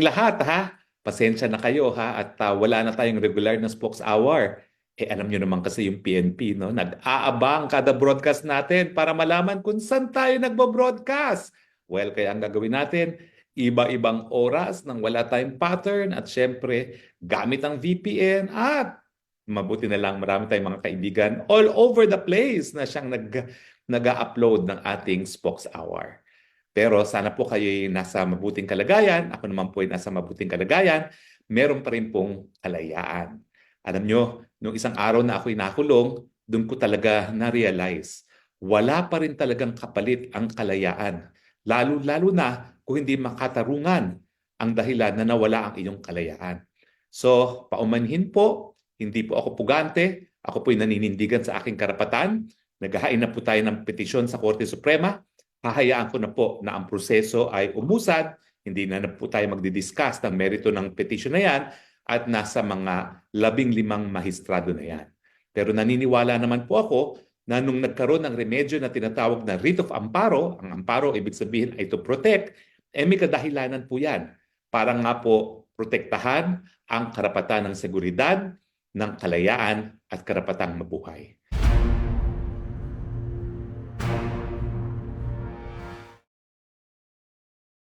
Lahat ha, pasensya na kayo ha at wala na tayong regular na spokes hour. Alam nyo naman kasi yung PNP, no? Nag-aabang kada broadcast natin para malaman kung saan tayo nagbo-broadcast. Well, kaya ang gagawin natin, iba-ibang oras nang wala tayong pattern at syempre, gamit ang VPN at mabuti na lang marami tayong mga kaibigan all over the place na siyang nag-upload ng ating spokes hour. Pero sana po kayo nasa mabuting kalagayan. Ako naman po ay nasa mabuting kalagayan. Meron pa rin pong kalayaan. Alam nyo, nung isang araw na ako'y nakulong, doon ko talaga na-realize, wala pa rin talagang kapalit ang kalayaan. Lalo-lalo na kung hindi makatarungan ang dahilan na nawala ang iyong kalayaan. So, paumanhin po, hindi po ako pugante. Ako po'y naninindigan sa aking karapatan. Naghahain na po tayo ng petisyon sa Korte Suprema. Hahayaan ko na po na ang proseso ay umusad, hindi na po tayo magdidiscuss ng merito ng petition na yan at nasa mga 15 mahistrado na yan. Pero naniniwala naman po ako na nung nagkaroon ng remedyo na tinatawag na writ of amparo, ang amparo ibig sabihin ay to protect, may kadahilanan po yan para nga po protektahan ang karapatan ng seguridad, ng kalayaan at karapatang mabuhay.